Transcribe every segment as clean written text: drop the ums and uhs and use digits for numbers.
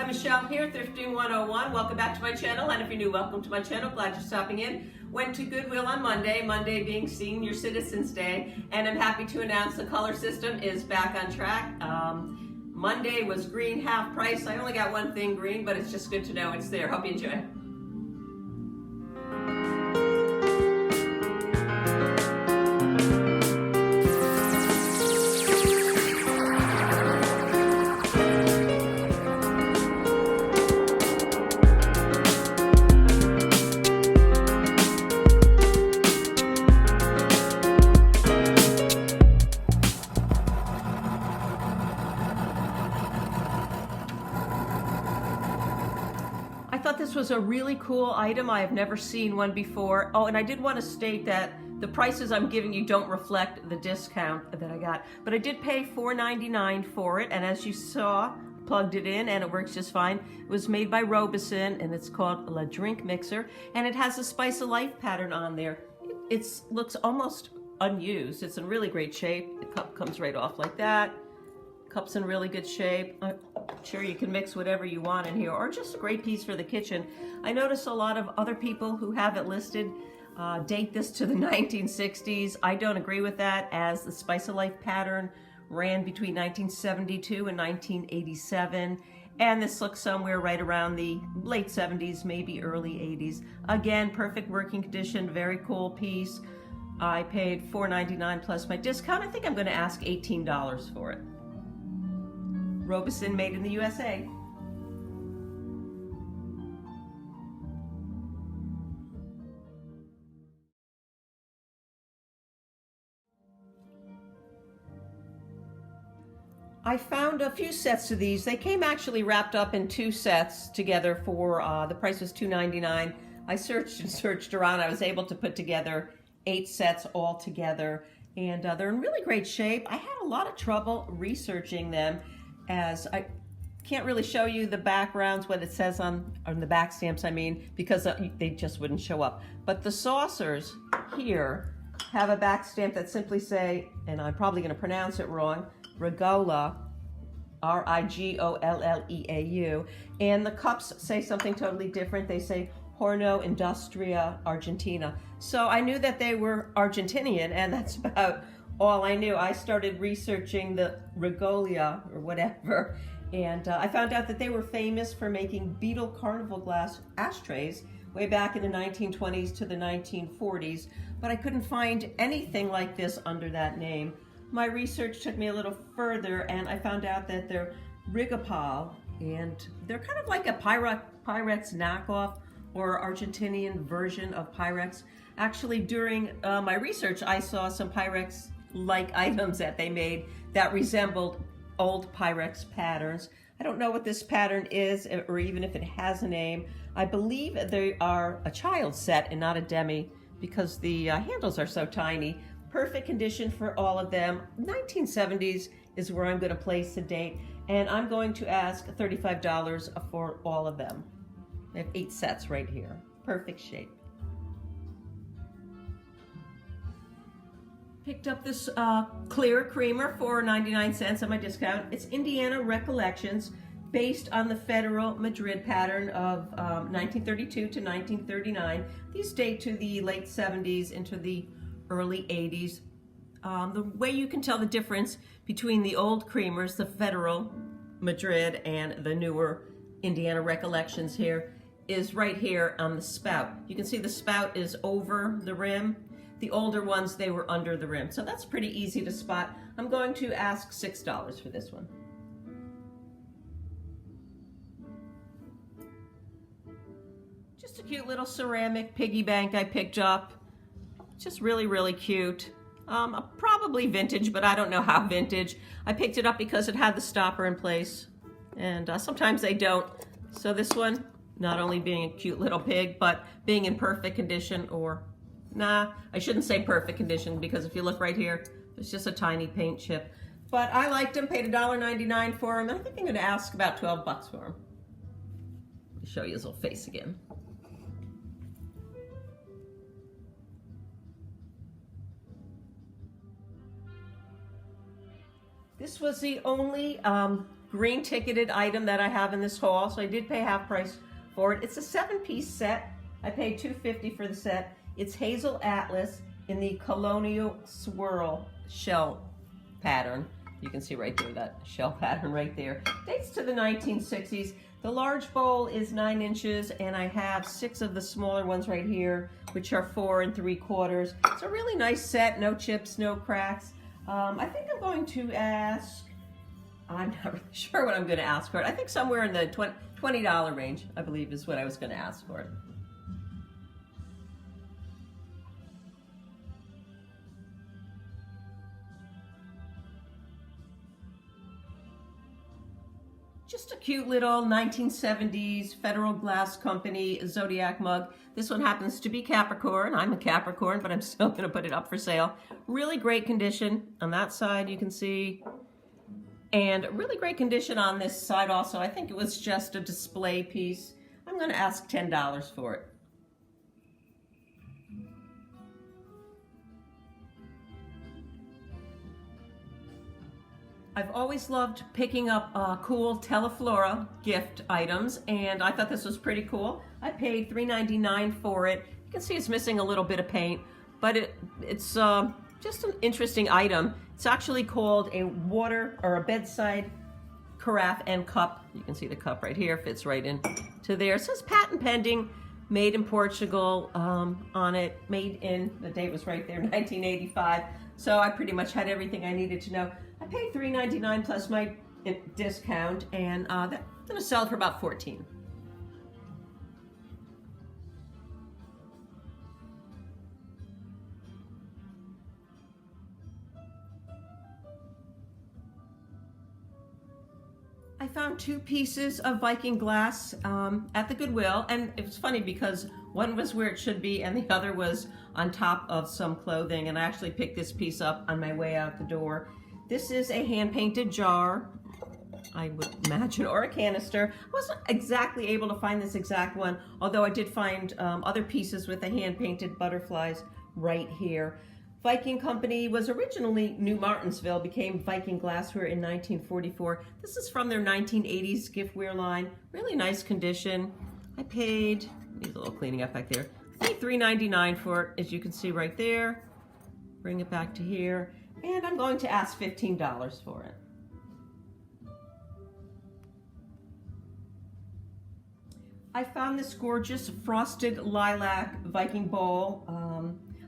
Michelle here, Thrifting 101. Welcome back to my channel, and if you're new, welcome to my channel. Glad you're stopping in. Went to Goodwill on Monday being Senior Citizens Day, and I'm happy to announce the color system is back on track. Monday was green half price. I only got one thing green, but it's just good to know it's there. Hope you enjoy. I thought this was a really cool item. I have never seen one before. Oh, and I did want to state that the prices I'm giving you don't reflect the discount that I got. But I did pay $4.99 for it, and as you saw, plugged it in and it works just fine. It was made by Robeson, and it's called La Drink Mixer, and it has a Spice of Life pattern on there. It looks almost unused. It's in really great shape. The cup comes right off like that. Cup's in really good shape. I'm sure you can mix whatever you want in here, or just a great piece for the kitchen. I notice a lot of other people who have it listed date this to the 1960s. I don't agree with that, as the Spice of Life pattern ran between 1972 and 1987, and this looks somewhere right around the late 70s, maybe early 80s. Again, perfect working condition, very cool piece. I paid $4.99 plus my discount. I think I'm going to ask $18 for it. Robeson, made in the USA. I found a few sets of these. They came actually wrapped up in two sets together for, the price was $2.99. I searched and searched around. I was able to put together 8 sets all together, and they're in really great shape. I had a lot of trouble researching them, as I can't really show you the backgrounds, what it says on the back stamps, I mean, because they just wouldn't show up. But the saucers here have a back stamp that simply say, and I'm probably going to pronounce it wrong, Rigolla, R-I-G-O-L-L-E-A-U, and the cups say something totally different. They say Horno Industria Argentina. So I knew that they were Argentinian, and that's about all I knew. I started researching the Rigolla or whatever, and I found out that they were famous for making beetle carnival glass ashtrays way back in the 1920s to the 1940s, but I couldn't find anything like this under that name. My research took me a little further, and I found out that they're Rigopal, and they're kind of like a Pyrex knockoff or Argentinian version of Pyrex. Actually, during my research, I saw some Pyrex-like items that they made that resembled old Pyrex patterns. I don't know what this pattern is, or even if it has a name. I believe they are a child set and not a demi, because the handles are so tiny. Perfect condition for all of them. 1970s is where I'm going to place the date, and I'm going to ask $35 for all of them. I have 8 sets right here. Perfect shape. Picked up this clear creamer for 99 cents on my discount. It's Indiana Recollections, based on the Federal Madrid pattern of 1932 to 1939. These date to the late 70s into the early 80s. The way you can tell the difference between the old creamers, the Federal Madrid, and the newer Indiana Recollections here is right here on the spout. You can see the spout is over the rim. The older ones, they were under the rim. So that's pretty easy to spot. I'm going to ask $6 for this one. Just a cute little ceramic piggy bank I picked up. Just really, really cute. Probably vintage, but I don't know how vintage. I picked it up because it had the stopper in place, and sometimes they don't. So this one, not only being a cute little pig, but being in perfect condition, or nah, I shouldn't say perfect condition, because if you look right here, there's just a tiny paint chip. But I liked them, paid $1.99 for them, and I think I'm gonna ask about 12 bucks for them. Let me show you his little face again. This was the only green ticketed item that I have in this haul, so I did pay half price for it. It's a 7-piece set. I paid $2.50 for the set. It's Hazel Atlas in the colonial swirl shell pattern. You can see right there, that shell pattern right there. Dates to the 1960s. The large bowl is 9 inches, and I have 6 of the smaller ones right here, which are 4 3/4. It's a really nice set, no chips, no cracks. I think I'm going to ask, I'm not really sure what I'm going to ask for it. I think somewhere in the $20 range, I believe, is what I was going to ask for it. Just a cute little 1970s Federal Glass Company Zodiac mug. This one happens to be Capricorn. I'm a Capricorn, but I'm still going to put it up for sale. Really great condition. On that side, you can see. And really great condition on this side also. I think it was just a display piece. I'm going to ask $10 for it. I've always loved picking up cool Teleflora gift items, and I thought this was pretty cool. I paid $3.99 for it. You can see it's missing a little bit of paint, but it's just an interesting item. It's actually called a water or a bedside carafe and cup. You can see the cup right here, fits right into there. It says patent pending, made in Portugal on it, made in, the date was right there, 1985. So I pretty much had everything I needed to know. I paid $3.99 plus my discount, and I'm gonna sell it for about $14. I found 2 pieces of Viking glass at the Goodwill, and it was funny because one was where it should be and the other was on top of some clothing, and I actually picked this piece up on my way out the door. This is a hand-painted jar, I would imagine, or a canister. I wasn't exactly able to find this exact one, although I did find other pieces with the hand-painted butterflies right here. Viking Company was originally New Martinsville, became Viking Glassware in 1944. This is from their 1980s giftware line. Really nice condition. I paid, needs a little cleaning up back there, I paid $3.99 for it, as you can see right there. Bring it back to here. And I'm going to ask $15 for it. I found this gorgeous frosted lilac Viking bowl.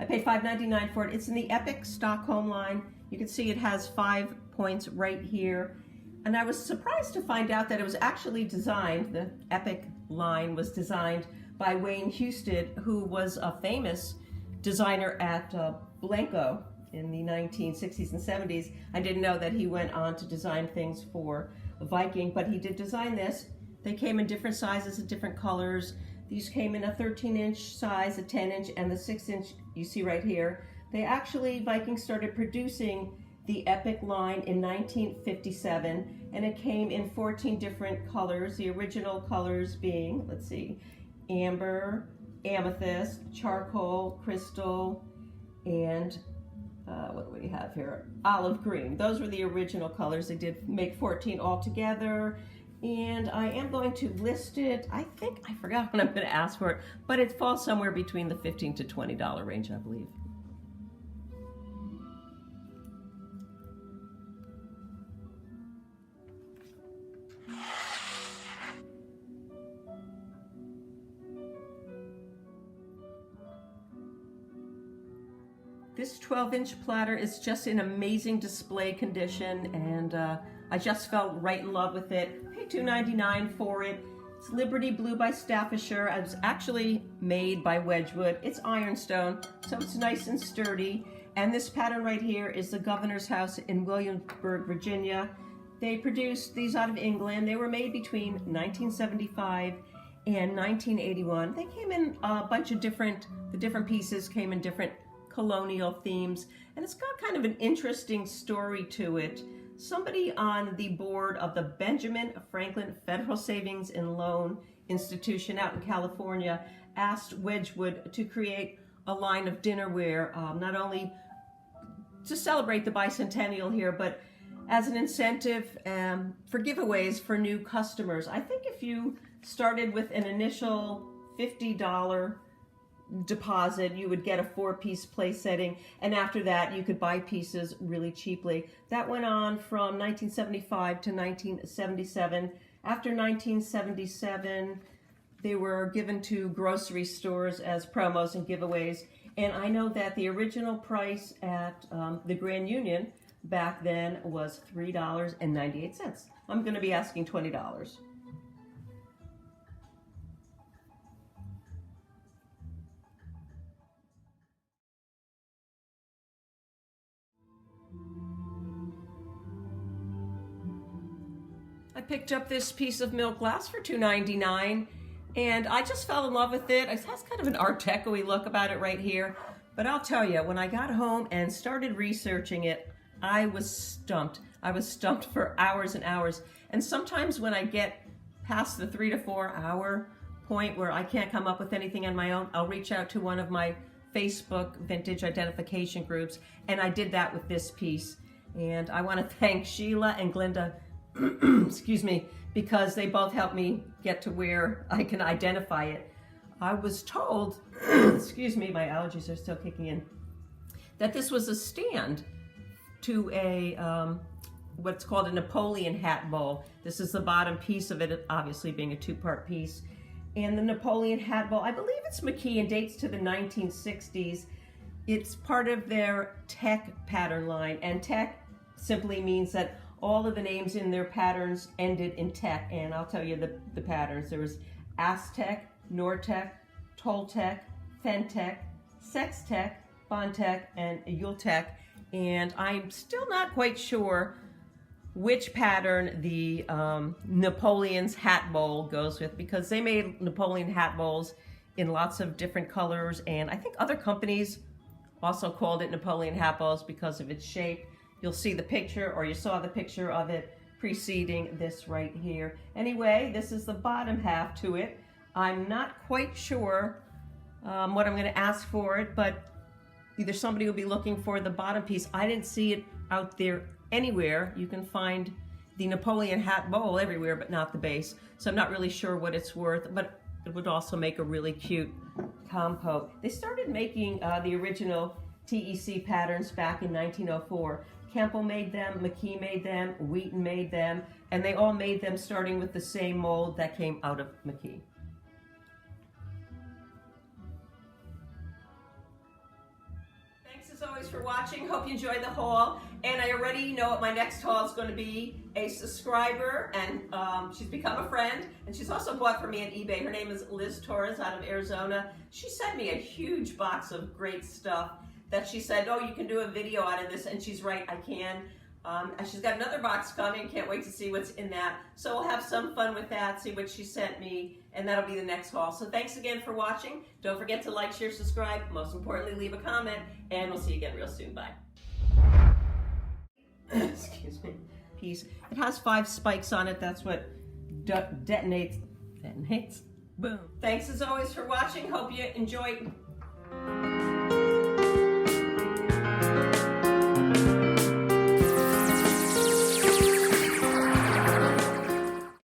I paid $5.99 for it. It's in the Epic Stockholm line. You can see it has 5 points right here. And I was surprised to find out that it was actually designed, the Epic line was designed by Wayne Husted, who was a famous designer at Blanco in the 1960s and 70s. I didn't know that he went on to design things for Viking, but he did design this. They came in different sizes and different colors. These came in a 13-inch size, a 10-inch, and the 6-inch you see right here. They actually, Viking started producing the Epic line in 1957, and it came in 14 different colors. The original colors being, let's see, amber, amethyst, charcoal, crystal, and what do we have here? Olive green. Those were the original colors. They did make 14 altogether. And I am going to list it. I think I forgot what I'm going to ask for it, but it falls somewhere between the $15 to $20 range, I believe. This 12-inch platter is just in amazing display condition, and I just fell right in love with it. I paid $2.99 for it. It's Liberty Blue by Staffordshire. It was actually made by Wedgwood. It's ironstone, so it's nice and sturdy. And this pattern right here is the Governor's House in Williamsburg, Virginia. They produced these out of England. They were made between 1975 and 1981. They came in a bunch of the different pieces came in different colonial themes, and it's got kind of an interesting story to it. Somebody on the board of the Benjamin Franklin Federal Savings and Loan Institution out in California asked Wedgwood to create a line of dinnerware, not only to celebrate the bicentennial here, but as an incentive for giveaways for new customers. I think if you started with an initial $50 deposit, you would get a 4-piece place setting, and after that you could buy pieces really cheaply. That went on from 1975 to 1977. After 1977, they were given to grocery stores as promos and giveaways. And I know that the original price at the Grand Union back then was $3.98. I'm going to be asking $20. I picked up this piece of milk glass for $2.99, and I just fell in love with it. It has kind of an Art Deco-y look about it right here. But I'll tell you, when I got home and started researching it, I was stumped. I was stumped for hours and hours. And sometimes when I get past the 3 to 4 hour point where I can't come up with anything on my own, I'll reach out to one of my Facebook vintage identification groups, and I did that with this piece. And I want to thank Sheila and Glinda excuse me, because they both helped me get to where I can identify it. I was told, excuse me, my allergies are still kicking in, that this was a stand to a, what's called a Napoleon Hat Bowl. This is the bottom piece of it, obviously being a 2-part piece. And the Napoleon Hat Bowl, I believe it's McKee and dates to the 1960s. It's part of their tech pattern line, and tech simply means that all of the names in their patterns ended in tech, and I'll tell you the patterns. There was Aztec, Nortec, Toltec, Fentec, Sextec, Bontec, and Yultec, and I'm still not quite sure which pattern the Napoleon's Hat Bowl goes with, because they made Napoleon hat bowls in lots of different colors, and I think other companies also called it Napoleon Hat Bowls because of its shape. You'll see the picture, or you saw the picture of it preceding this right here. Anyway, this is the bottom half to it. I'm not quite sure what I'm going to ask for it, but either somebody will be looking for the bottom piece. I didn't see it out there anywhere. You can find the Napoleon Hat Bowl everywhere, but not the base. So I'm not really sure what it's worth, but it would also make a really cute compote. They started making the original TEC patterns back in 1904. Campbell made them, McKee made them, Wheaton made them, and they all made them starting with the same mold that came out of McKee. Thanks as always for watching. Hope you enjoyed the haul. And I already know what my next haul is going to be. A subscriber, and she's become a friend, and she's also bought from me on eBay. Her name is Liz Torres out of Arizona. She sent me a huge box of great stuff that she said, oh, you can do a video out of this, and she's right, I can. And she's got another box coming, can't wait to see what's in that. So we'll have some fun with that, see what she sent me, and that'll be the next haul. So thanks again for watching. Don't forget to like, share, subscribe. Most importantly, leave a comment, and we'll see you again real soon. Bye. Excuse me. Piece. It has 5 spikes on it. That's what detonates. Boom. Thanks as always for watching. Hope you enjoyed